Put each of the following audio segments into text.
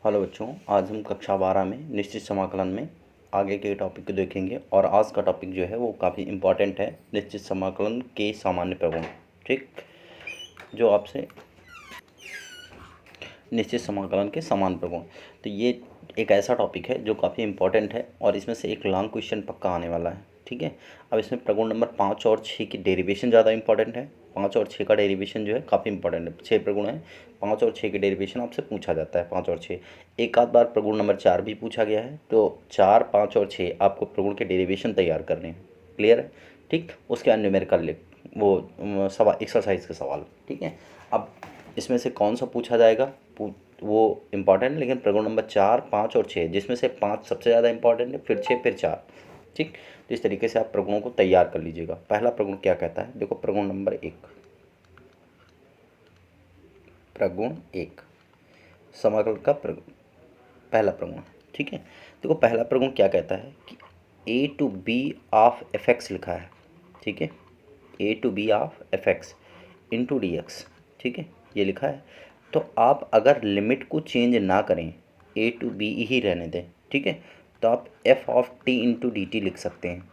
Hello बच्चों, आज हम कक्षा 12 में निश्चित समाकलन में आगे के टॉपिक को देखेंगे और आज का टॉपिक जो है वो काफ़ी इम्पॉर्टेंट है। निश्चित समाकलन के सामान्य प्रगुण। ठीक, जो आपसे निश्चित समाकलन के समान प्रगुण, तो ये एक ऐसा टॉपिक है जो काफ़ी इम्पॉर्टेंट है और इसमें से एक लॉन्ग क्वेश्चन पक्का आने वाला है। ठीक है, अब इसमें प्रगुण नंबर 5 और 6 की डेरिवेशन ज़्यादा इंपॉर्टेंट है। 5 और 6 का डेरिवेशन जो है काफ़ी इंपॉर्टेंट है। 6 प्रगुण है, 5 और 6 के डेरिवेशन आपसे पूछा जाता है। 5 और 6 एक आध बार प्रगुण नंबर 4 भी पूछा गया है, तो 4, 5 और 6 आपको प्रगुण के डेरिवेशन तैयार करने हैं। क्लियर है? ठीक, उसके बाद न्यूमेरिकल लिख वो सवाल, एक्सरसाइज के सवाल। ठीक है, अब इसमें से कौन सा पूछा जाएगा वो इम्पॉर्टेंट है, लेकिन प्रगुण नंबर 4, 5 और 6, जिसमें से 5 सबसे ज़्यादा इंपॉर्टेंट है, फिर 6, फिर 4। ठीक, तो इस तरीके से आप प्रगुणों को तैयार कर लीजिएगा। पहला प्रगुण क्या कहता है, देखो प्रगुण नंबर 1, प्रगुण 1 समाकलन का पहला प्रगुण। ठीक है, देखो पहला प्रगुण क्या कहता है कि a to b of f x लिखा है। ठीक है, a to b of f x into d x. ठीक है, ये लिखा है। तो आप अगर लिमिट को चेंज ना करें, ए टू बी ही रहने दें, ठीक है, तो आप F of t into d T लिख सकते हैं।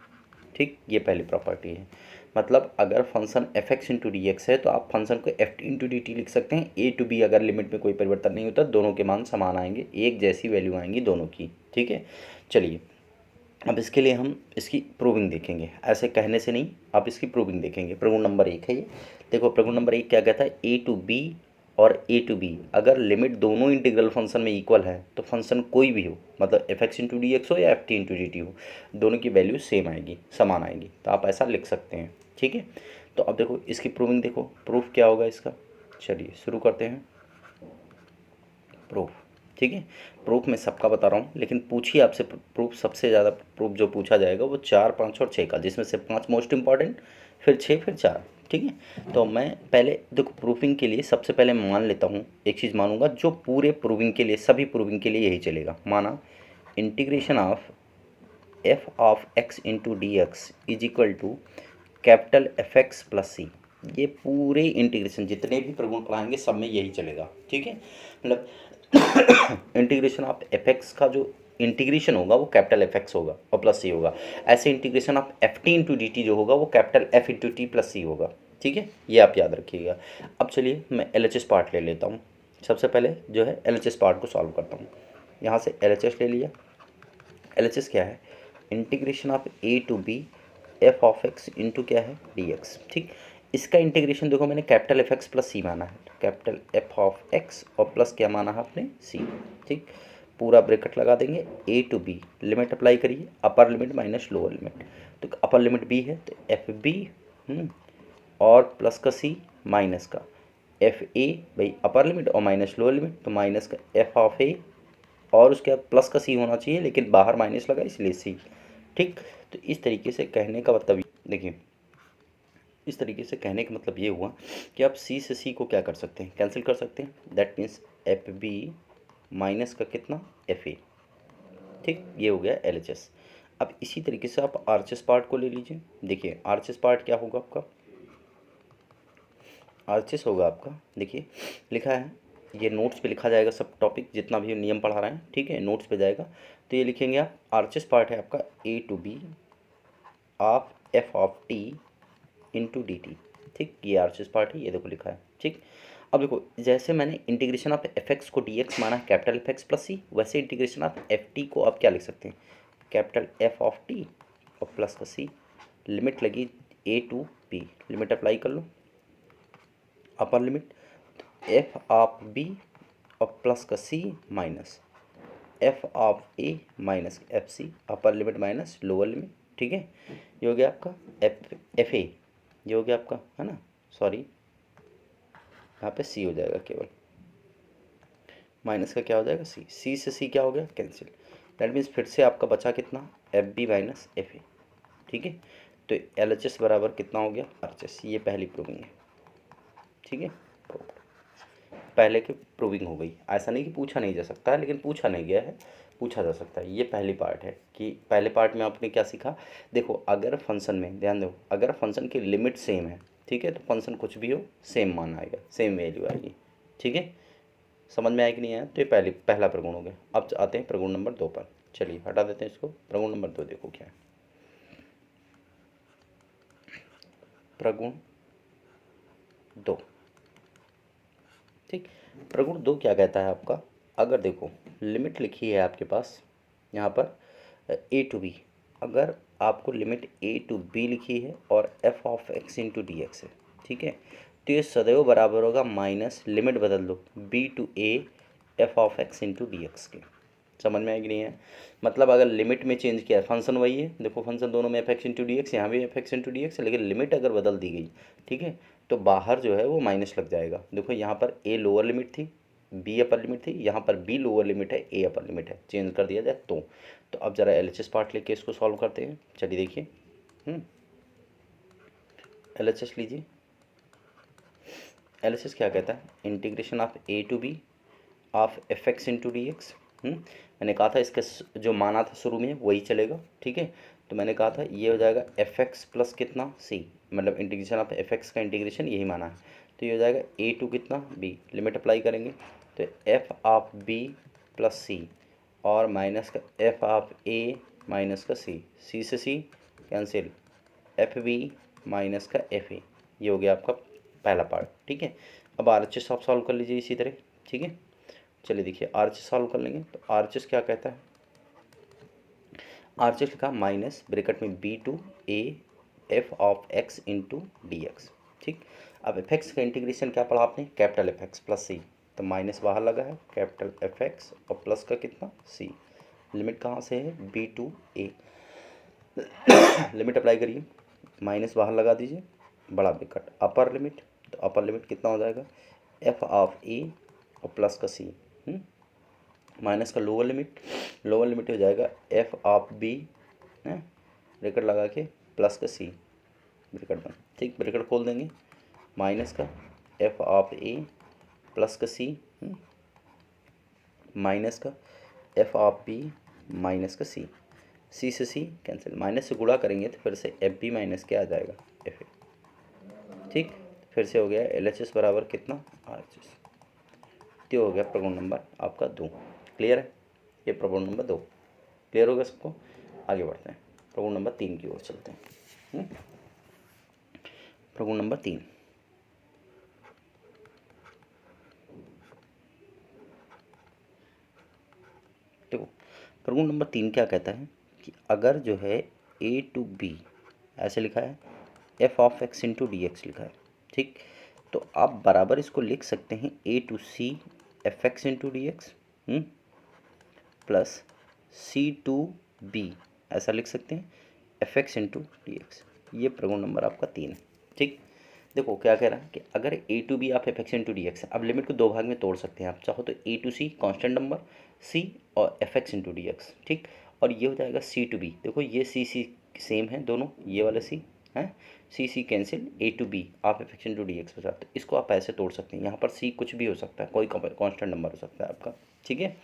ठीक, ये पहली प्रॉपर्टी है। मतलब अगर function F x into d x है तो आप फंक्शन को F t into d T लिख सकते हैं। ए टू बी अगर लिमिट में कोई परिवर्तन नहीं होता, दोनों के मान समान आएंगे, एक जैसी वैल्यू आएंगी दोनों की। ठीक है, चलिए अब इसके लिए हम इसकी प्रूविंग देखेंगे। ऐसे कहने से नहीं, आप इसकी प्रूविंग देखेंगे। प्रगुण नंबर 1 है ये। देखो प्रगुण नंबर 1 क्या कहता है, ए टू बी और ए टू बी अगर लिमिट दोनों इंटीग्रल फंक्शन में इक्वल है तो फंक्शन कोई भी हो, मतलब F x into d x हो या F t into d T हो, दोनों की वैल्यू सेम आएगी, समान आएगी। तो आप ऐसा लिख सकते हैं। ठीक है, तो अब देखो इसकी प्रूविंग देखो, प्रूफ क्या होगा इसका। चलिए शुरू करते हैं प्रूफ। ठीक है, प्रूफ मैं सबका बता रहा हूँ, लेकिन पूछिए आपसे प्रूफ, सबसे ज़्यादा प्रूफ जो पूछा जाएगा वो 4, 5 और 6 का, जिसमें से 5 मोस्ट इंपॉर्टेंट, फिर 6, फिर 4। ठीक है, तो मैं पहले देखो प्रूफिंग के लिए सबसे पहले मान लेता हूँ, एक चीज़ मानूंगा जो पूरे प्रूविंग के लिए, सभी प्रूविंग के लिए यही चलेगा। माना integration of f of x into d x is equal to capital F x plus c. ये पूरे इंटीग्रेशन जितने भी प्रगुण पढ़ाएंगे सब में यही चलेगा। ठीक है, मतलब इंटीग्रेशन ऑफ एफ एक्स का जो इंटीग्रेशन होगा वो कैपिटल एफ एक्स होगा और प्लस सी होगा। ऐसे integration of f t into d t जो होगा वो capital f into t plus c होगा। ठीक है, ये आप याद रखिएगा। अब चलिए मैं एल एच एस पार्ट ले लेता हूँ। सबसे पहले जो है एल एच एस पार्ट को सॉल्व करता हूँ। यहाँ से एल एच एस ले लिया। एल एच एस क्या है, integration of a to b f of x into क्या है डी एक्स। ठीक, इसका इंटीग्रेशन देखो मैंने capital F x plus c माना है, कैपिटल एफ ऑफ एक्स और प्लस क्या माना है आपने सी। ठीक, पूरा ब्रैकेट लगा देंगे, ए टू बी लिमिट अप्लाई करिए, अपर लिमिट माइनस लोअर लिमिट। तो अपर लिमिट बी है तो एफ बी और प्लस का सी माइनस का एफ ए, भाई अपर लिमिट और माइनस लोअर लिमिट, तो माइनस का एफ ऑफ ए और उसके बाद प्लस का सी होना चाहिए, लेकिन बाहर माइनस लगा इसलिए सी। ठीक, तो इस तरीके से कहने का मतलब देखिए, इस तरीके से कहने का मतलब ये हुआ कि आप सी से सी को क्या कर सकते हैं, कैंसिल कर सकते हैं। That means F B minus का कितना एफ ए। ठीक, ये हो गया एल एच एस। अब इसी तरीके से आप आर एच एस पार्ट को ले लीजिए। देखिए आर एच एस पार्ट क्या होगा आपका, आर एच एस होगा आपका, देखिए लिखा है, ये नोट्स पे लिखा जाएगा सब टॉपिक जितना भी नियम पढ़ा रहे हैं। ठीक है, नोट्स पे जाएगा तो ये लिखेंगे आप, आर एच एस पार्ट है आपका a to b of f of t into d t. ठीक, ये आर एच एस पार्ट है, ये देखो लिखा है। ठीक, अब देखो जैसे मैंने इंटीग्रेशन ऑफ एफ एक्स को डी एक्स माना कैपिटल एफ एक्स प्लस सी, वैसे इंटीग्रेशन ऑफ एफ टी को आप क्या लिख सकते हैं, कैपिटल एफ ऑफ टी और प्लस का सी। लिमिट लगी A to B, limit apply कर लो, upper limit F of B और प्लस का C minus F of A minus F C, upper limit minus lower limit. ठीक है, ये हो गया आपका एफ ए, ये हो गया आपका, है ना, सॉरी यहाँ पे सी हो जाएगा केवल, माइनस का क्या हो जाएगा सी, सी से सी क्या हो गया कैंसिल। दैट मीन्स फिर से आपका बचा कितना f B minus F a. ठीक है, तो एल एच एस बराबर कितना हो गया आर एच एस। ये पहली प्रूविंग है। ठीक है, पहले की प्रूविंग हो गई। ऐसा नहीं कि पूछा नहीं जा सकता है, लेकिन पूछा नहीं गया है, पूछा जा सकता है। ये पहली पार्ट है कि पहले पार्ट में आपने क्या सीखा। देखो अगर फंक्शन में ध्यान दो, अगर फंक्शन की लिमिट सेम है, ठीक है, तो फंक्शन कुछ भी हो सेम मान आएगा, सेम वैल्यू आएगी। ठीक है, समझ में आया कि नहीं आया? तो ये पहला प्रगुण हो गया। अब आते हैं प्रगुण नंबर 2 पर। चलिए हटा देते हैं इसको। प्रगुण नंबर 2 देखो क्या है। प्रगुण 2, ठीक। प्रगुण 2 क्या कहता है आपका? अगर देखो लिमिट लिखी है आपके पास यहाँ पर a टू बी, अगर आपको लिमिट a टू b लिखी है और f of x into d x है, ठीक है, तो ये सदैव बराबर होगा माइनस, लिमिट बदल दो, b to a f of x into d x के। समझ में आएगी नहीं है? मतलब अगर लिमिट में चेंज किया है, फंक्शन वही है, देखो फंक्शन दोनों में F x into d x, यहाँ भी F x into d x है, लेकिन लिमिट अगर बदल दी गई, ठीक है, तो बाहर जो है वो माइनस लग जाएगा। देखो यहाँ पर ए लोअर लिमिट थी, बी अपर लिमिट थी, यहाँ पर बी लोअर लिमिट है, ए अपर लिमिट है, चेंज कर दिया जाए तो अब जरा एलएचएस पार्ट लेके इसको सॉल्व करते हैं। चलिए देखिए, एलएचएस लीजिए। एलएचएस क्या कहता है? Integration of a to b of f x into d x. मैंने कहा था इसका जो माना था शुरू में वही चलेगा, ठीक है। तो मैंने कहा था ये हो जाएगा एफ एक्स प्लस कितना सी, मतलब इंटीग्रेशन ऑफ एफ एक्स का इंटीग्रेशन यही माना है। तो ये हो जाएगा ए टू कितना बी, लिमिट अप्लाई करेंगे तो एफ ऑफ बी प्लस सी और माइनस का एफ ऑफ ए माइनस का सी, सी से सी कैंसिल, एफ बी माइनस का एफ ए। ये हो गया आपका पहला पार्ट, ठीक है। अब आर एच एस आप सॉल्व कर लीजिए इसी तरह, ठीक है। चलिए देखिए आर एच एस सॉल्व कर लेंगे तो आर एच एस क्या कहता है? आर एच एस लिखा माइनस ब्रैकेट में b to a f of x into d x, ठीक। अब एफ एक्स का इंटीग्रेशन क्या पढ़ा आपने? Capital F x plus c, तो माइनस बाहर लगा है, कैपिटल एफ एक्स और प्लस का कितना सी, लिमिट कहाँ से है? B to a, limit apply करिए, माइनस बाहर लगा दीजिए, बड़ा ब्रैकेट अपर लिमिट, तो अपर लिमिट कितना हो जाएगा? एफ ऑफ ए और प्लस का सी, माइनस का लोअर लिमिट हो जाएगा एफ ऑफ बी है, ब्रैकेट लगा के प्लस का सी, ब्रैकेट बंद, ठीक। ब्रैकेट खोल देंगे, माइनस का एफ ऑफ ए प्लस का सी, माइनस का एफ ऑफ बी माइनस का सी, सी से सी कैंसिल, माइनस से गुणा करेंगे तो फिर से एफ बी माइनस क्या आ जाएगा? एफ ए, ठीक। फिर से हो गया एल एच एस बराबर कितना? Are H S. तो हो गया प्रगुण नंबर आपका 2। क्लियर है? ये प्रगुण नंबर 2 क्लियर हो गया सबको? आगे बढ़ते हैं, प्रगुण नंबर 3 की ओर चलते हैं। प्रगुण नंबर 3, देखो प्रगुण नंबर 3 क्या कहता है कि अगर जो है ए टू बी ऐसे लिखा है, f of x into d x लिखा है, ठीक, तो आप बराबर इसको लिख सकते हैं a to c f x into d x plus c to b, ऐसा लिख सकते हैं f x into d x. ये प्रगुण नंबर आपका 3 है, ठीक। देखो क्या कह रहा है कि अगर ए टू बी आप F x into d x, अब लिमिट को दो भाग में तोड़ सकते हैं आप चाहो तो, a to c constant number c और f x into d x, ठीक। और ये हो जाएगा सी टू बी, देखो ये सी सी सेम है दोनों, ये वाला सी है, सी सी कैंसिल, ए टू बी आप F x into d x बचा, तो इसको आप ऐसे तोड़ सकते हैं, यहाँ पर सी कुछ भी हो सकता है, कोई कॉन्स्टेंट नंबर हो सकता है आपका, ठीक है।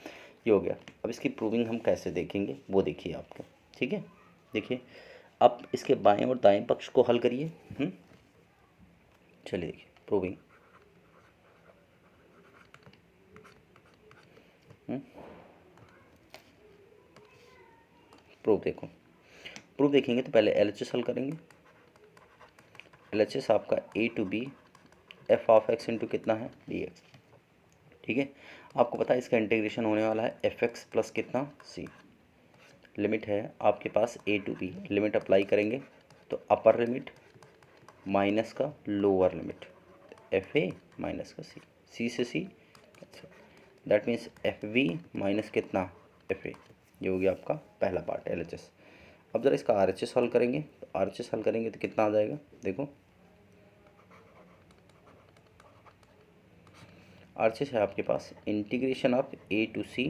ये हो गया। अब इसकी प्रूविंग हम कैसे देखेंगे वो देखिए आपको, ठीक है। देखिए अब इसके बाएं और दाएं पक्ष को हल करिए। चलिए देखिए प्रूविंग, प्रूफ देखो, प्रूफ देखेंगे तो पहले एल एच एस हल करेंगे। एल एच एस आपका a to b f of x into कितना है? डी एक्स, ठीक है। आपको पता है इसका इंटीग्रेशन होने वाला है एफ एक्स प्लस कितना सी, लिमिट है आपके पास A to B, limit apply करेंगे तो अपर लिमिट माइनस का lower limit F A minus का सी, सी से C, that means F B minus कितना एफ ए। ये हो गया आपका पहला पार्ट एल एच एस। अब जरा इसका आर एच एस हल करेंगे, तो आर एच एस हल करेंगे तो कितना आ जाएगा? देखो आर एच एस है आपके पास integration of a to c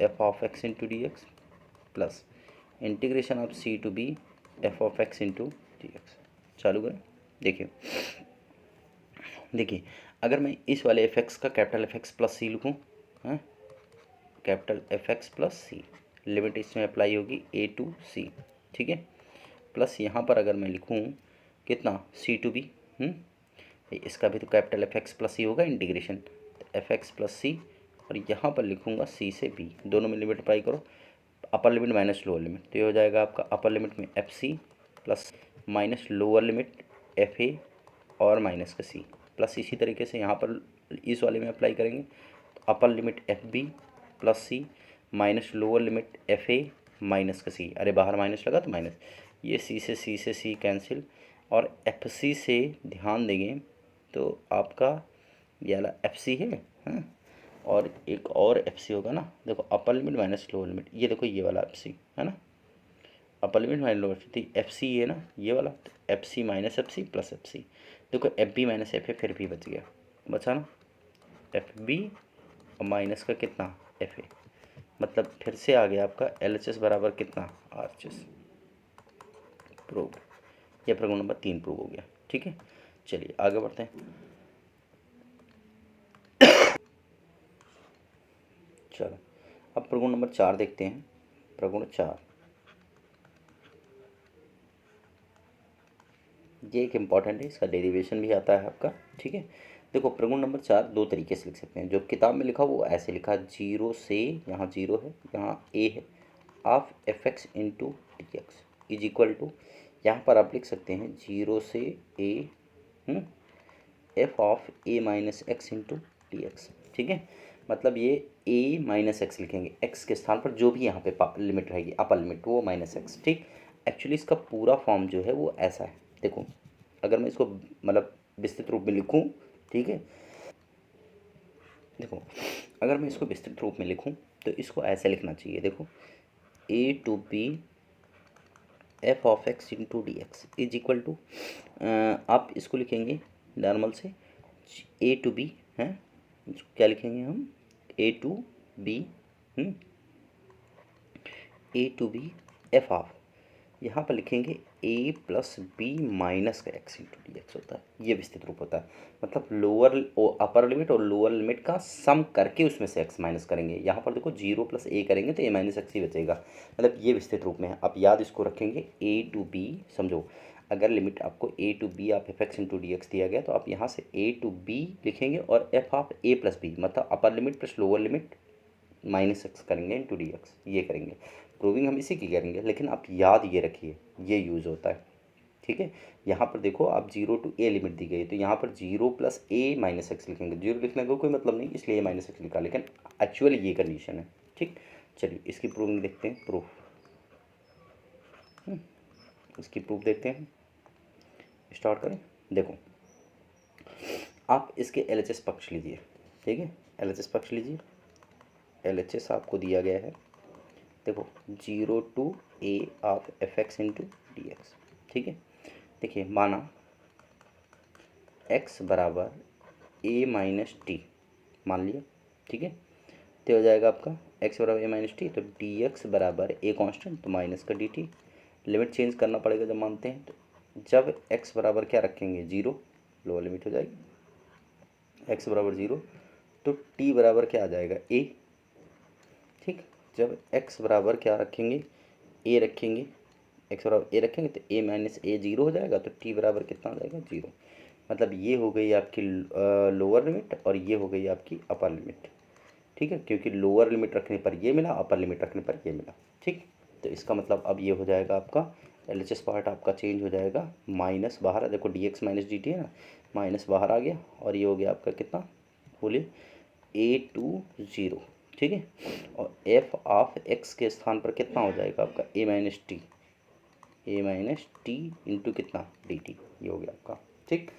f of x into d x plus integration of c to b f of x into d x. चालू करें, देखिए देखिए अगर मैं इस वाले एफ एक्स का capital F x plus c लिखूँ, हाँ, capital F x plus c, limit इसमें अप्लाई होगी ए टू सी, ठीक है, प्लस यहाँ पर अगर मैं लिखूँ कितना सी टू बी, इसका भी तो capital F x plus c होगा इंटीग्रेशन, तो एफ एक्स प्लस सी और यहाँ पर लिखूँगा सी से बी, दोनों में लिमिट अप्लाई करो, upper limit minus lower limit, तो ये हो जाएगा आपका अपर लिमिट में f C plus minus lower limit F a और माइनस का सी प्लस इसी तरीके से यहाँ पर इस वाले में अप्लाई करेंगे तो upper limit F B plus C minus lower limit F A minus का सी, अरे बाहर माइनस लगा तो माइनस, ये सी से सी कैंसिल, और एफ सी से ध्यान देंगे तो आपका ये वाला एफ सी है, हाँ, और एक और एफ सी होगा ना, देखो upper limit minus lower limit, ये देखो ये वाला एफ सी है ना, upper limit minus lower limit F C है ना ये वाला, तो एफ सी माइनस एफ सी प्लस एफ सी, देखो F B minus F A फिर भी बच गया, बचा ना एफ बी और माइनस का कितना एफ ए, मतलब फिर से आ गया आपका एल एच एस बराबर कितना आर एच एस, प्रूव, यह प्रगुण नंबर 3 प्रूव हो गया। ठीक है, चलिए आगे बढ़ते हैं। चलो अब प्रगुण नंबर 4 देखते हैं। प्रगुण 4 ये एक इम्पॉर्टेंट है, इसका डेरिवेशन भी आता है आपका। ठीक है, देखो प्रगुण नंबर 4 दो तरीके से लिख सकते हैं, जो किताब में लिखा वो ऐसे लिखा, 0 से, यहाँ 0 है यहाँ ए है, of f x into d x is equal to, यहाँ पर आप लिख सकते हैं 0 से a f of A minus x into d x. ठीक है, मतलब ये ए माइनस एक्स लिखेंगे, एक्स के स्थान पर जो भी यहाँ पे लिमिट रहेगी अपर लिमिट वो माइनस एक्स। ठीक, एक्चुअली इसका पूरा फॉर्म जो है वो ऐसा है, देखो अगर मैं इसको मतलब विस्तृत रूप में लिखूँ, ठीक है, देखो अगर मैं इसको विस्तृत रूप में लिखूँ तो इसको ऐसे लिखना चाहिए, देखो a to b f of x into d x is equal to, आप इसको लिखेंगे नॉर्मल से ए टू बी है, क्या लिखेंगे हम ए टू बी एफ ऑफ, यहाँ पर लिखेंगे ए प्लस बी माइनस का एक्स इंटू डी एक्स होता है, ये विस्तृत रूप होता है, मतलब लोअर अपर लिमिट और लोअर लिमिट का सम करके उसमें से एक्स माइनस करेंगे। यहाँ पर देखो 0 प्लस ए करेंगे तो ए माइनस एक्स ही बचेगा, मतलब ये विस्तृत रूप में है। आप याद इसको रखेंगे ए टू बी, समझो अगर लिमिट आपको a to b of f x into d x दिया गया तो आप यहाँ से ए टू बी लिखेंगे और f of a plus b, मतलब upper limit plus lower limit minus x करेंगे इंटू डी एक्स, ये करेंगे। प्रूविंग हम इसी की करेंगे, लेकिन आप याद ये रखिए ये यूज़ होता है। ठीक है, यहाँ पर देखो आप 0 टू ए लिमिट दी गई, तो यहाँ पर 0 प्लस ए माइनस एक्स लिखेंगे, 0 लिखने का कोई मतलब नहीं इसलिए ए माइनस एक्स लिखा, लेकिन एक्चुअली ये कंडीशन है। ठीक, चलिए इसकी प्रूविंग देखते हैं, प्रूफ इसकी प्रूफ देखते हैं, स्टार्ट करें। देखो आप इसके एल एच एस पक्ष लीजिए, ठीक है, एल एच एस पक्ष लीजिए, एल एच एस आपको दिया गया है, देखो 0 to a of f x into d x. ठीक है, देखिए माना x बराबर ए माइनस टी मान लिया, ठीक है, तो हो जाएगा आपका x बराबर ए माइनस टी, तो डी एक्स बराबर ए कॉन्स्टेंट तो माइनस का डी टी, लिमिट चेंज करना पड़ेगा जब मानते हैं, तो जब x बराबर क्या रखेंगे 0, लोअर लिमिट हो जाएगी, x बराबर 0 तो t बराबर क्या आ जाएगा a। ठीक, जब x बराबर क्या रखेंगे a रखेंगे, x बराबर a रखेंगे तो a माइनस ए 0 हो जाएगा, तो t बराबर कितना आ जाएगा 0, मतलब ये हो गई आपकी लोअर लिमिट और ये हो गई आपकी अपर लिमिट। ठीक है, क्योंकि लोअर लिमिट रखने पर ये मिला, अपर लिमिट रखने पर ये मिला। ठीक, तो इसका मतलब अब ये हो जाएगा आपका एल एच एस पार्ट आपका चेंज हो जाएगा, माइनस बाहर, देखो D x minus D T है ना, माइनस बाहर आ गया और ये हो गया आपका कितना, बोलिए ए टू 0। ठीक है, और एफ ऑफ एक्स के स्थान पर कितना हो जाएगा आपका ए माइनस टी इंटू कितना डी टी, ये हो गया आपका। ठीक,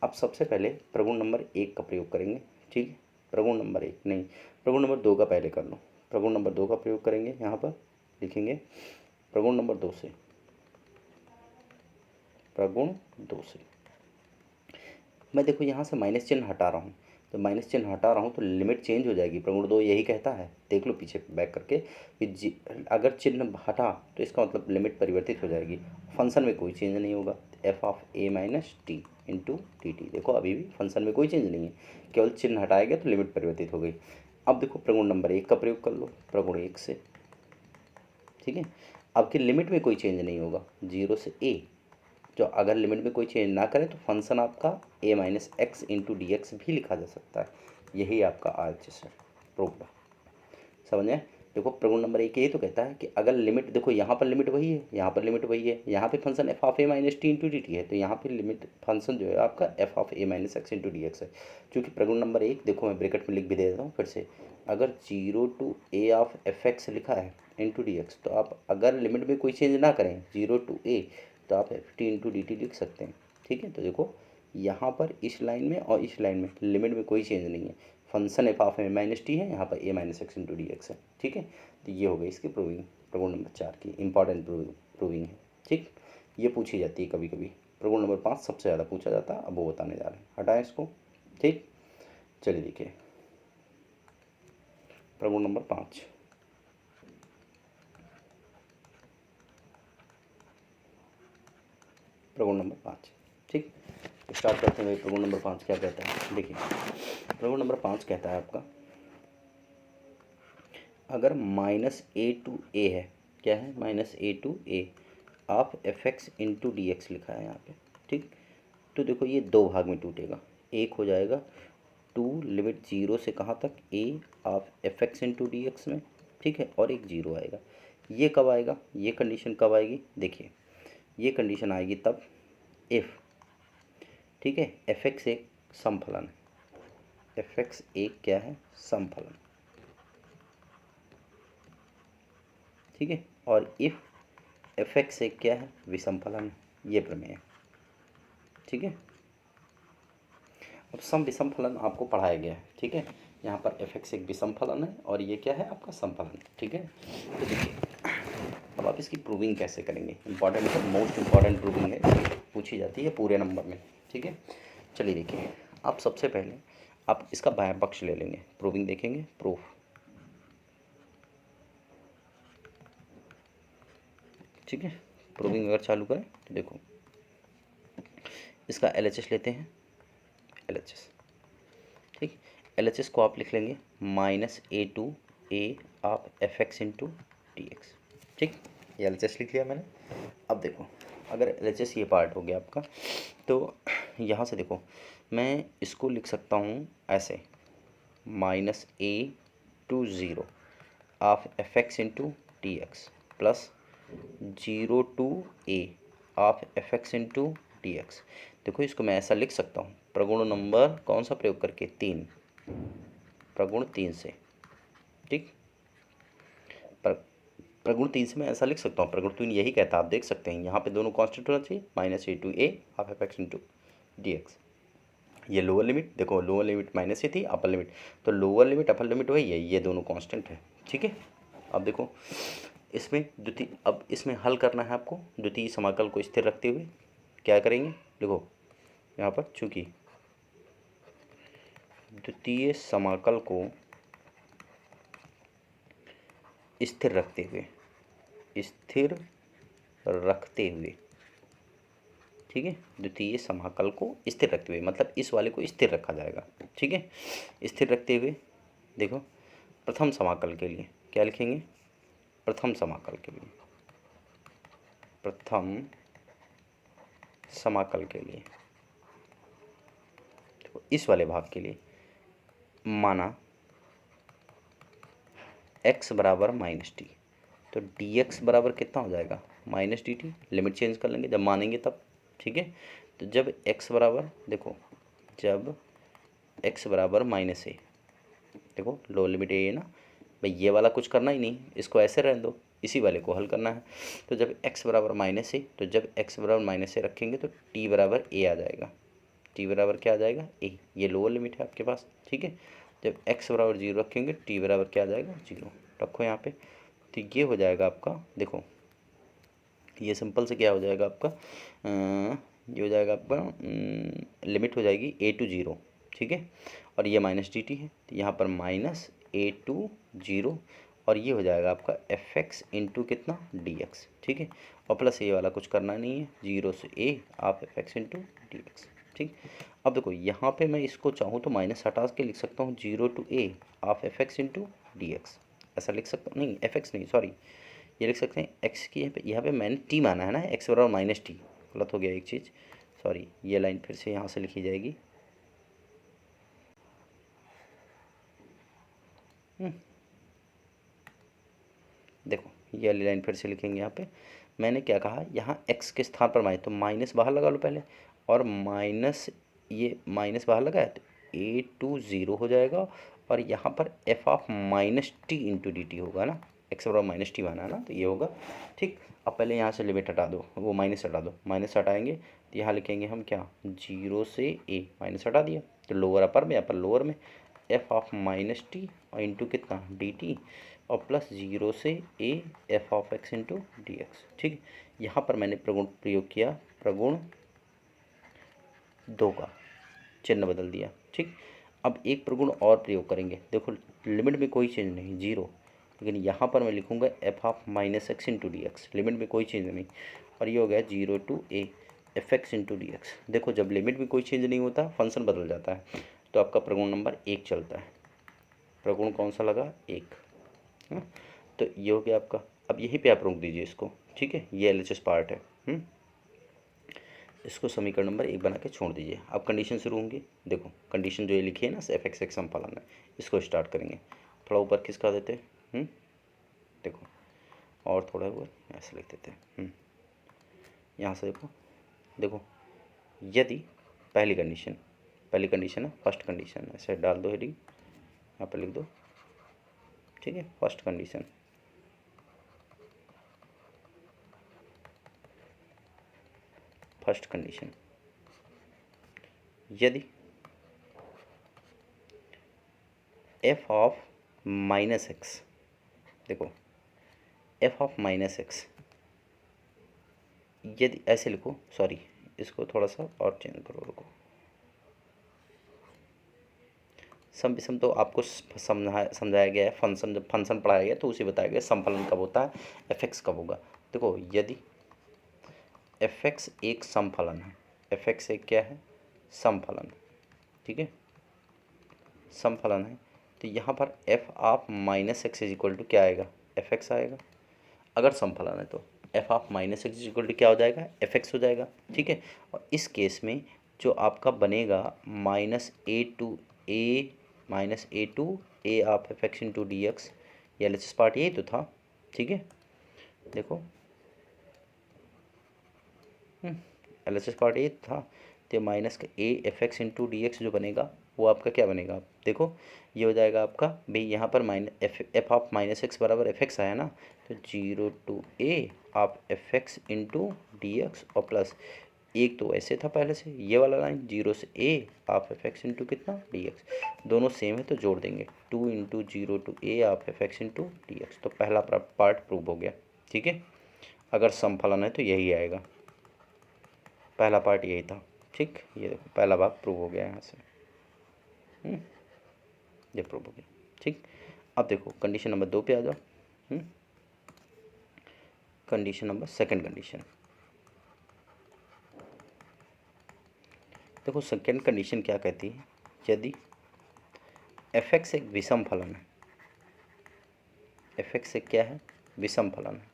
अब सबसे पहले प्रगुण नंबर 1 का प्रयोग करेंगे। ठीक है, प्रगुण नंबर 1 नहीं, प्रगुण नंबर 2 का पहले कर लो, प्रगुण नंबर 2 का प्रयोग करेंगे, यहाँ पर लिखेंगे प्रगुण नंबर 2 से, प्रगुण 2 से मैं देखो यहाँ से माइनस चिन्ह हटा रहा हूँ, तो माइनस चिन्ह हटा रहा हूँ तो लिमिट चेंज हो जाएगी, प्रगुण 2 यही कहता है, देख लो पीछे बैक करके कि अगर चिन्ह हटा तो इसका मतलब लिमिट परिवर्तित हो जाएगी, फंक्शन में कोई चेंज नहीं होगा, F of A minus T into T T, देखो अभी भी फंक्शन में कोई चेंज नहीं है, केवल चिन्ह हटाया गया तो लिमिट परिवर्तित हो गई। अब देखो प्रगुण नंबर 1 का प्रयोग कर लो, प्रगुण 1 से, ठीक है, अब की लिमिट में कोई चेंज नहीं होगा 0 से ए, जो अगर लिमिट में कोई चेंज ना करें तो फंक्शन आपका a minus x into d x भी लिखा जा सकता है, यही आपका आर एच एस है। प्रूव्ड। समझ में? देखो प्रगुण नंबर 1 ये तो कहता है कि अगर लिमिट, देखो यहाँ पर लिमिट वही है, यहाँ पर लिमिट वही है, यहाँ पे function f of A minus T into d T है, तो यहाँ पे लिमिट फंक्शन जो है आपका F of A minus x into d x है। क्योंकि प्रगुण नंबर 1 देखो मैं ब्रैकेट में लिख भी दे देता हूँ फिर से, अगर 0 to a of f x लिखा है इंटू डी एक्स, तो आप अगर लिमिट में कोई चेंज ना करें 0 टू ए, तो आप F t into d T लिख सकते हैं। ठीक है, तो देखो यहाँ पर इस लाइन में और इस लाइन में लिमिट में कोई चेंज नहीं है, function f of A minus t है, यहाँ पर a minus x into d x है। ठीक है, तो ये हो गई इसकी प्रूविंग, प्रगुण नंबर 4 की इंपॉर्टेंट प्रूविंग है। ठीक, ये पूछी जाती है कभी कभी, प्रगुण नंबर 5 सबसे ज़्यादा पूछा जाता है, अब वो बताने जा रहे हैं, हटाएं इसको। ठीक, चलिए देखिए प्रगुण नंबर 5, प्रगुण नंबर 5। ठीक, स्टार्ट करते हैं। प्रगुण नंबर 5 क्या कहता है, देखिए प्रगुण नंबर 5 कहता है आपका, अगर माइनस ए टू ए है, क्या है, minus a to a of f x into d x लिखा है यहाँ पे। ठीक, तो देखो ये दो भाग में टूटेगा, एक हो जाएगा टू लिमिट जीरो से कहाँ तक, a of f x into d x में। ठीक है, और एक जीरो आएगा। ये कब आएगा, ये कंडीशन कब आएगी, देखिए ये कंडीशन आएगी तब इफ़, ठीक है, एफ एक्स एक समफलन, एफ एक्स एक क्या है, समफलन। ठीक है, और इफ़ एफ एक्स एक क्या है, विषम फलन, ये प्रमेय है। ठीक है, अब सम विषम फलन आपको पढ़ाया गया है। ठीक है, यहाँ पर एफ एक्स एक विषम फलन है और ये क्या है आपका समफलन। ठीक है, तो देखिए अब आप इसकी प्रूविंग कैसे करेंगे, इंपॉर्टेंट है, मोस्ट इंपॉर्टेंट प्रूविंग है, पूछी जाती है पूरे नंबर में। ठीक है, चलिए देखिए, आप सबसे पहले आप इसका बायां पक्ष ले लेंगे, प्रूविंग देखेंगे, प्रूफ। ठीक है, प्रूविंग अगर चालू करें तो देखो इसका LHS लेते हैं, LHS। ठीक, LHS को आप लिख लेंगे minus a to a of f x into d x. ठीक, ये LHS लिख लिया मैंने। अब देखो अगर LHS ये पार्ट हो गया आपका, तो यहाँ से देखो मैं इसको लिख सकता हूँ ऐसे, minus a to zero of f x into d x plus 0 to a of f x into d x. देखो इसको मैं ऐसा लिख सकता हूँ, प्रगुण नंबर कौन सा प्रयोग करके, 3, प्रगुण 3 से। ठीक, प्रगुण 3 से मैं ऐसा लिख सकता हूँ, प्रगुण 3 यही कहता है, आप देख सकते हैं यहाँ पे दोनों कांस्टेंट होना चाहिए, minus a to a of f x into d x. ये लोअर लिमिट, देखो लोअर लिमिट माइनस ए थी, अपर लिमिट, तो लोअर लिमिट अपर लिमिट वही है, ये दोनों कांस्टेंट है। ठीक है, अब देखो इसमें द्वितीय, अब इसमें हल करना है आपको, द्वितीय समाकल को स्थिर रखते हुए क्या करेंगे, देखो यहाँ पर चूंकि द्वितीय समाकल को स्थिर रखते हुए, स्थिर रखते हुए, ठीक है, द्वितीय समाकल को स्थिर रखते हुए मतलब इस वाले को स्थिर रखा जाएगा। ठीक है, स्थिर रखते हुए देखो प्रथम समाकल के लिए क्या लिखेंगे, प्रथम समाकल के लिए, प्रथम समाकल के लिए तो इस वाले भाग के लिए माना x बराबर माइनस टी, तो dx बराबर कितना हो जाएगा, minus D T. Limit change कर लेंगे जब मानेंगे तब। ठीक है, तो जब x बराबर, देखो जब x बराबर माइनस ए, देखो लो लिमिट ए है ना भाई, ये वाला कुछ करना ही नहीं, इसको ऐसे रहने दो, इसी वाले को हल करना है। तो जब x बराबर माइनस ए, तो जब x बराबर माइनस ए रखेंगे तो t बराबर ए आ जाएगा, t बराबर क्या आ जाएगा, ए, ये लोअर लिमिट है आपके पास। ठीक है, जब x बराबर 0 रखेंगे t बराबर क्या आ जाएगा, 0 रखो यहाँ पे, तो ये हो जाएगा आपका, देखो ये सिंपल से क्या हो जाएगा आपका, ये हो जाएगा आपका लिमिट हो जाएगी ए टू 0। ठीक है, और ये माइनस डी टी है, तो यहाँ पर माइनस ए टू 0 और ये हो जाएगा आपका एफ एक्स इंटू कितना, डी एक्स। ठीक है, और प्लस ये वाला कुछ करना नहीं है, 0 से ए आप F x into d x. ठीक, अब देखो यहाँ पे मैं इसको चाहूँ तो माइनस हटा के लिख सकता हूँ 0 to a of f x into d x, ऐसा लिख सकता हूँ, नहीं एफ एक्स नहीं सॉरी, ये लिख सकते हैं एक्स की, यहाँ पे मैंने टी माना है ना, एक्स बराबर माइनस टी, गलत हो गया एक चीज़, सॉरी, ये लाइन फिर से यहाँ से लिखी जाएगी, देखो ये वाली लाइन फिर से लिखेंगे। यहाँ पे मैंने क्या कहा, यहाँ x के स्थान पर माइनस, तो माइनस बाहर लगा लो पहले, और माइनस, ये माइनस बाहर लगाया तो a2 0 हो जाएगा, और यहाँ पर f of minus T into d T होगा ना, x बराबर माइनस टी बना है ना, तो ये होगा। ठीक, अब पहले यहाँ से लिमिट हटा दो, वो माइनस हटा दो, माइनस हटाएंगे तो यहाँ लिखेंगे हम क्या, 0 से a, माइनस हटा दिया तो लोअर अपर में, अपर लोअर में f ऑफ माइनस टी और इंटू कितना डी टी, और प्लस 0 से a f of x into d x. ठीक, यहाँ पर मैंने प्रगुण प्रयोग किया, प्रगुण 2 का चिन्ह बदल दिया। ठीक, अब एक प्रगुण और प्रयोग करेंगे। देखो लिमिट में कोई चेंज नहीं, 0, लेकिन यहाँ पर मैं लिखूँगा f of minus x into d x, limit में कोई चेंज नहीं, और ये हो गया 0 to a f x into d x. देखो जब लिमिट में कोई चेंज नहीं होता फंक्शन बदल जाता है, तो आपका प्रगुण नंबर 1 चलता है। प्रगुण कौन सा लगा, 1। हाँ, तो ये हो गया आपका। अब यहीं पे आप रोक दीजिए इसको। ठीक है, ये एलएचएस पार्ट है। इसको समीकरण नंबर 1 बना के छोड़ दीजिए। अब कंडीशन शुरू होंगी। देखो कंडीशन जो ये लिखी है ना, एफ एक्स एक समफलन है, इसको स्टार्ट करेंगे। थोड़ा ऊपर खिसका देते हैं। देखो और थोड़ा ऊपर ऐसे लिख देते हैं। यहाँ से देखो, देखो यदि पहली कंडीशन है, फर्स्ट कंडीशन ऐसे डाल दो, हेडिंग यहाँ पर लिख दो। ठीक है, फर्स्ट कंडीशन, यदि f ऑफ माइनस एक्स, देखो f ऑफ माइनस एक्स, यदि ऐसे लिखो, सॉरी इसको थोड़ा सा और चेंज करो, रुको। सम विषम तो आपको समझाया गया है, फंक्शन जब फंक्शन पढ़ाया गया तो उसे बताया गया समफलन कब होता है, एफ एक्स कब होगा। देखो यदि एफ एक्स एक समफलन है, एफ एक्स एक क्या है, समफलन। ठीक है, समफलन है, तो यहाँ पर f of minus x is equal to क्या आएगा, एफ एक्स आएगा। अगर समफलन है तो f of minus x is equal to क्या हो जाएगा, एफ एक्स हो जाएगा। ठीक है, और इस केस में जो आपका बनेगा minus a to a of f x into d x, ये एल एच एस पार्ट यही तो था। ठीक है, देखो एल एच एस पार्ट यही था, तो माइनस का A F x into d x जो बनेगा वो आपका क्या बनेगा, देखो ये हो जाएगा आपका भाई, यहाँ पर minus F of minus x बराबर एफ एक्स आया ना, तो 0 to a of f x into d x, और प्लस एक तो ऐसे था पहले से ये वाला लाइन, 0 से a of f x into कितना डी एक्स, दोनों सेम है तो जोड़ देंगे, 2 into 0 to a of f x into d x. तो पहला पार्ट प्रूव हो गया। ठीक है, अगर समफलन है तो यही आएगा, पहला पार्ट यही था। ठीक, ये देखो पहला भाग प्रूव हो गया यहाँ से, ये प्रूव हो गया। ठीक, अब देखो कंडीशन नंबर 2 पे आ जाओ। कंडीशन नंबर सेकंड कंडीशन, देखो सेकंड कंडीशन क्या कहती है, यदि एफ एक्स एक विषम फलन है, एफ एक्स एक क्या है, विषम फलन है।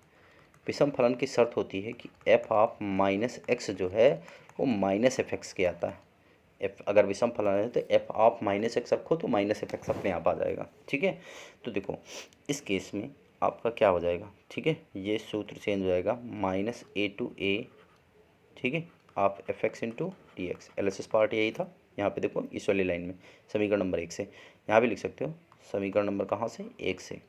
विषम फलन की शर्त होती है कि एफ ऑफ माइनस एक्स जो है वो माइनस एफ एक्स के आता है। एफ अगर विषम फलन है तो एफ ऑफ माइनस एक्स रखो तो माइनस एफ एक्स अपने आप आ जाएगा। ठीक है, तो देखो इस केस में आपका क्या हो जाएगा, ठीक है, ये सूत्र चेंज हो जाएगा, माइनस ए टू ए, ठीक है, of f x into d x. L S S part यही था। यहाँ पे देखो इस वाली लाइन में समीकरण नंबर 1 से, यहाँ भी लिख सकते हो समीकरण नंबर कहाँ से, 1 से।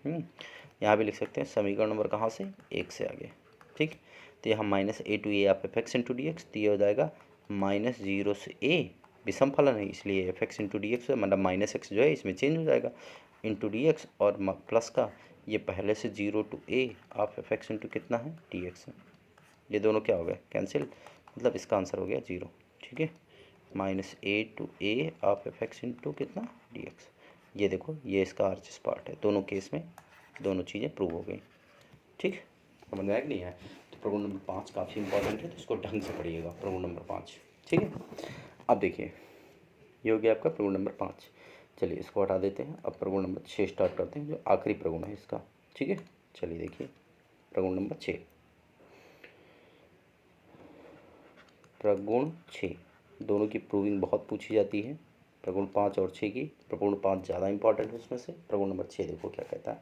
यहाँ भी लिख सकते हैं समीकरण नंबर कहाँ से, 1 से आगे। ठीक, तो यहाँ minus a to a of f x into d x, तो ये हो जाएगा माइनस 0 से ए, विषम फलन है इसलिए f x into d x, मतलब माइनस एक्स जो है इसमें चेंज हो जाएगा इंटू डी एक्स, और प्लस का ये पहले से 0 to a of f x into कितना है डी एक्स, ये दोनों क्या हो गए, कैंसिल, मतलब इसका आंसर हो गया 0। ठीक है, minus a to a of f x into कितना डी एक्स। ये देखो ये इसका आर एच एस पार्ट है, दोनों केस में दोनों चीज़ें प्रूव हो गई। ठीक, समझ में आया कि नहीं है। तो प्रगुण नंबर 5 काफ़ी इंपॉर्टेंट है, तो इसको ढंग से पढ़िएगा, प्रगुण नंबर 5। ठीक है, अब देखिए ये हो गया आपका प्रगुण नंबर 5। चलिए इसको हटा देते हैं, अब प्रगुण नंबर 6 स्टार्ट करते हैं, जो आखिरी प्रगुण है इसका। ठीक है, चलिए देखिए प्रगुण नंबर 6। प्रगुण 6, दोनों की प्रूविंग बहुत पूछी जाती है। प्रगुण 5 और 6 की। प्रगुण 5 ज़्यादा इंपॉर्टेंट है उसमें से। प्रगुण नंबर 6 देखो क्या कहता है।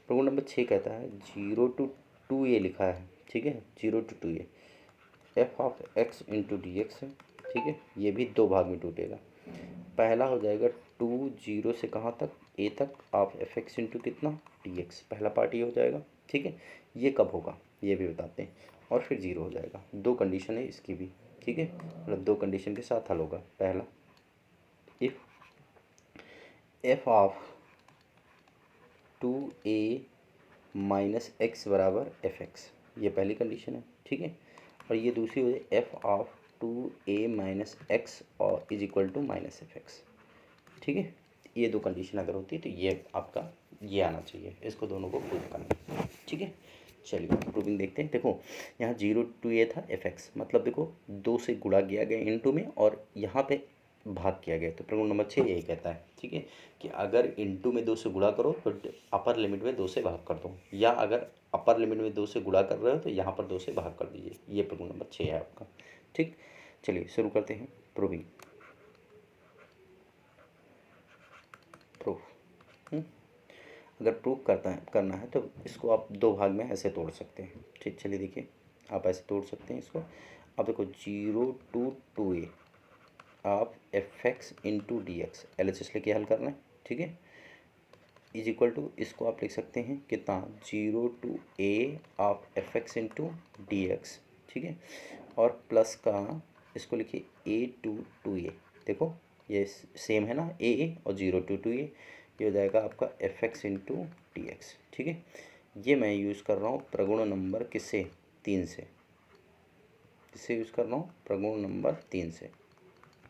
प्रगुण नंबर 6 कहता है 0 to 2a लिखा है, ठीक है, 0 to 2a f of x into d x है, ठीक है। ये भी दो भाग में टूटेगा। पहला हो जाएगा 2 0 से कहाँ तक, ए तक, ऑफ एफ एक्स इंटू कितना, डी एक्स। पहला पार्ट ये हो जाएगा, ठीक है। ये कब होगा ये भी बताते हैं। और फिर 0 हो जाएगा। दो कंडीशन है इसकी भी, ठीक है, मतलब दो कंडीशन के साथ हल होगा। पहला, if f of 2a minus x बराबर एफ एक्स, ये पहली कंडीशन है, ठीक है। और ये दूसरी हो जाए f of 2a minus x और is equal to minus f x, ठीक है। ये दो कंडीशन अगर होती है तो ये आपका ये आना चाहिए, इसको दोनों को प्रूव करना है, ठीक है। चलिए प्रूविंग देखते हैं। देखो यहाँ 0 to a था एफ एक्स, मतलब देखो 2 से गुणा किया गया इनटू में और यहाँ पे भाग किया गया। तो प्रगुण नंबर 6 यही कहता है, ठीक है, कि अगर इनटू में 2 से गुणा करो तो अपर लिमिट में 2 से भाग कर दो, या अगर अपर लिमिट में 2 से गुणा कर रहे हो तो यहाँ पर 2 से भाग कर दीजिए। ये प्रगुण नंबर 6 है आपका, ठीक। चलिए शुरू करते हैं प्रूविंग। प्रूफ अगर प्रूफ करना है तो इसको आप दो भाग में ऐसे तोड़ सकते हैं, ठीक। चलिए देखिए, आप ऐसे तोड़ सकते हैं इसको। अब देखो 0 to 2a आप F x into d x L H S लेके हल करना है, ठीक है, इज इक्वल टू, इसको आप लिख सकते हैं कितना, 0 to a of f x into d x, ठीक है। और प्लस का इसको लिखिए a to 2a। देखो ये सेम है ना, a और 0 to 2a, ये हो जाएगा आपका F x into d x, ठीक है। ये मैं यूज़ कर रहा हूँ प्रगुण नंबर किससे, 3 से। किससे यूज़ कर रहा हूँ, प्रगुण नंबर 3 से,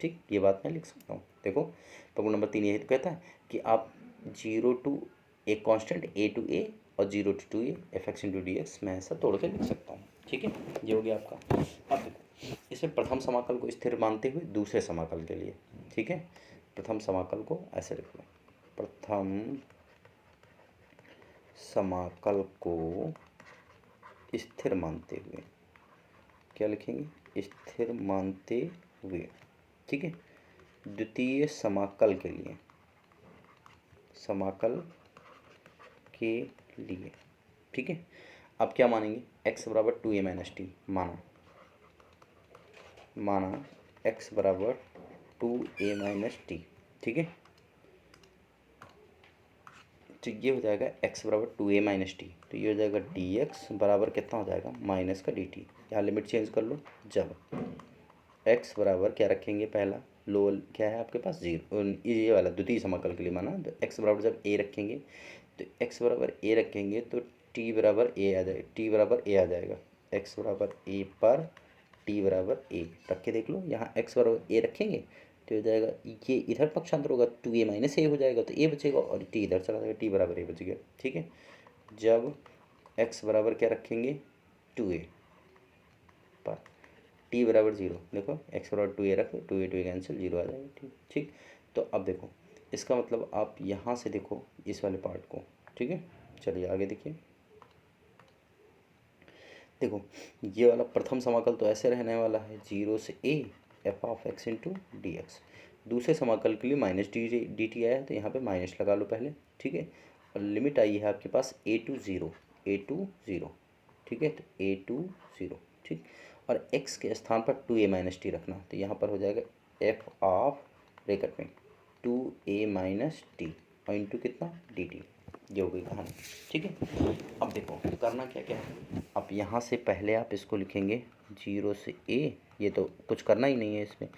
ठीक। ये बात मैं लिख सकता हूँ। देखो प्रगुण नंबर 3 यही तो कहता है कि आप 0 to एक कांस्टेंट a to a और 0 to 2a F x into d x मैं ऐसा तोड़ के लिख सकता हूँ, ठीक है। ये हो गया आपका। अब देखो इसमें प्रथम समाकल को स्थिर मानते हुए दूसरे समाकल के लिए, ठीक है, प्रथम समाकल को ऐसे लिख लो, प्रथम समाकल को स्थिर मानते हुए, क्या लिखेंगे, स्थिर मानते हुए, ठीक है। द्वितीय समाकल के लिए, समाकल के लिए, ठीक है। अब क्या मानेंगे, x बराबर 2a माइनस टी माना x बराबर 2a माइनस टी, ठीक है। तो ये हो जाएगा x बराबर 2a माइनस टी, तो ये हो जाएगा dx बराबर कितना हो जाएगा, माइनस का dt। यहाँ लिमिट चेंज कर लो, जब x बराबर क्या रखेंगे, पहला लोअर क्या है आपके पास 0, ये वाला द्वितीय समाकल के लिए माना, तो x बराबर जब a रखेंगे तो x बराबर a रखेंगे तो t बराबर a आ जाएगा, t बराबर a आ जाएगा, x बराबर a पर t बराबर a रख के देख लो। यहाँ x बराबर a रखेंगे तो हो जाएगा, ये इधर पक्षांतर होगा 2a माइनस a हो जाएगा तो a बचेगा और t इधर चला जाएगा, t बराबर a बच गया, ठीक है। जब x बराबर क्या रखेंगे 2a पर t बराबर 0, देखो x बराबर 2a रख, 2a कैंसिल, 0 आ जाएगा, ठीक ठीक। तो अब देखो इसका मतलब आप यहाँ से देखो इस वाले पार्ट को, ठीक है। चलिए आगे देखिए, देखो ये वाला प्रथम समाकल तो ऐसे रहने वाला है 0 से a F of x into d x. दूसरे समाकल के लिए माइनस डी टी आया तो यहाँ पे माइनस लगा लो पहले, ठीक है। और लिमिट आई है आपके पास a टू ज़ीरो, ठीक है, तो a टू 0, ठीक। और x के स्थान पर 2a माइनस टी रखना, तो यहाँ पर हो जाएगा एफ ऑफ ब्रैकेट में 2a माइनस टी और इंटू कितना dt। ये हो गई कहानी, ठीक है। अब देखो करना क्या क्या है, अब यहाँ से पहले आप इसको लिखेंगे 0 से a, ये तो कुछ करना ही नहीं है इसमें,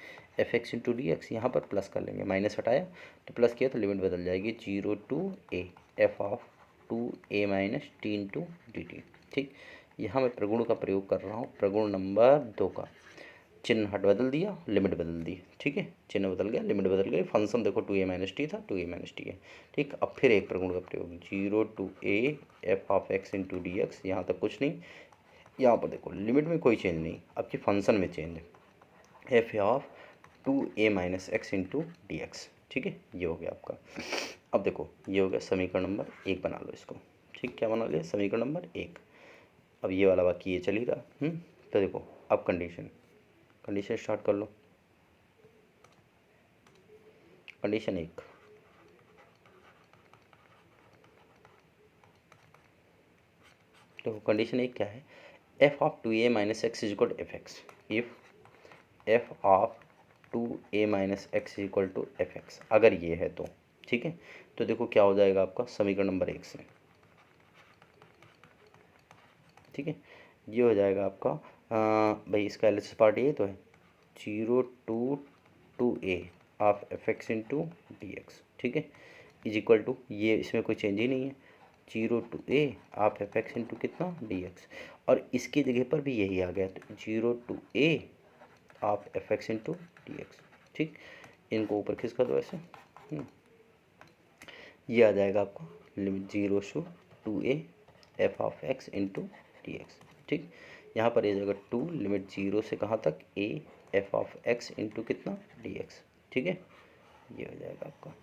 F x into d x, यहाँ पर प्लस कर लेंगे, माइनस हटाया तो प्लस किया तो लिमिट बदल जाएगी 0 to a F of 2a minus T into d t, ठीक। यहाँ मैं प्रगुण का प्रयोग कर रहा हूँ, प्रगुण नंबर 2 का। चिन्ह हट बदल दिया, लिमिट बदल दी, ठीक है, चिन्ह बदल गया, लिमिट बदल गई, फंक्शन देखो 2a माइनस टी था, 2a माइनस टी है, ठीक। अब फिर एक प्रगुण का प्रयोग 0 to a F of x into d x, यहाँ तक कुछ नहीं, यहाँ पर देखो लिमिट में कोई चेंज नहीं, आपकी फंक्शन में चेंज है, f of 2a minus x into d x, ठीक है। ये हो गया आपका। अब देखो ये हो गया समीकरण नंबर 1, बना लो इसको, ठीक। क्या बना लिया, समीकरण नंबर 1। अब ये वाला बाकी ये चल ही रहा, तो देखो अब कंडीशन स्टार्ट कर लो। कंडीशन 1, तो कंडीशन 1 क्या है, f of 2a minus x is equal to f x. If f of 2a minus x is equal to f x, अगर ये है तो ठीक है। तो देखो क्या हो जाएगा आपका समीकरण नंबर 1 से, ठीक है। ये हो जाएगा आपका भाई इसका एल पार्ट ये तो है 0 to 2a of f x into d x, ठीक है, इज इक्वल टू, ये इसमें कोई चेंज ही नहीं है, 0 to a of f x into कितना डी एक्स, और इसकी जगह पर भी यही आ गया, तो 0 to a of f x into d x, ठीक। इनको ऊपर खिसका दो ऐसे, ये आ जाएगा आपका limit 0 to 2a f of x into d x, ठीक। यहाँ पर ये जाएगा 2 लिमिट 0 से कहाँ तक a F of x into कितना डी एक्स, ठीक है। ये हो जाएगा आपका,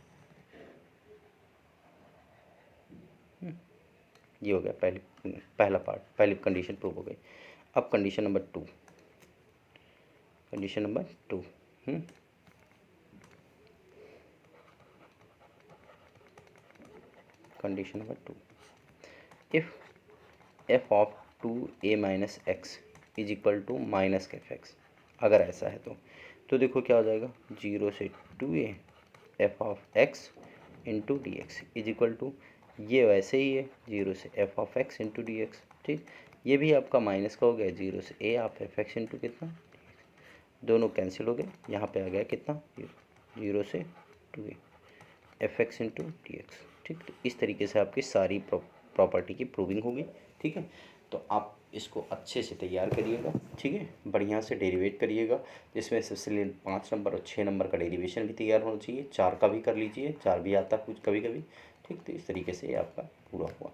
ये हो गया पहला पार्ट, पहली कंडीशन प्रूव हो गई। अब condition number 2, condition number 2, condition number 2, if f of 2a minus x is equal to minus f x, अगर ऐसा है तो देखो क्या हो जाएगा 0 से 2a f of x into d x is equal to, ये वैसे ही है 0 से f of x into d x, ठीक। ये भी आपका माइनस का हो गया 0 से a of f x into कितना, दोनों कैंसिल हो गए, यहाँ पे आ गया कितना 0 से 2a F x into d x, ठीक। तो इस तरीके से आपकी सारी प्रॉपर्टी की प्रूविंग होगी, ठीक है। तो आप इसको अच्छे से तैयार करिएगा, ठीक है, बढ़िया से डेरिवेट करिएगा, जिसमें सबसे 5 नंबर और 6 नंबर का डेरिवेशन भी तैयार होना चाहिए, 4 का भी कर लीजिए, 4 भी आता है कुछ कभी कभी, ठीक। तो इस तरीके से आपका पूरा हुआ।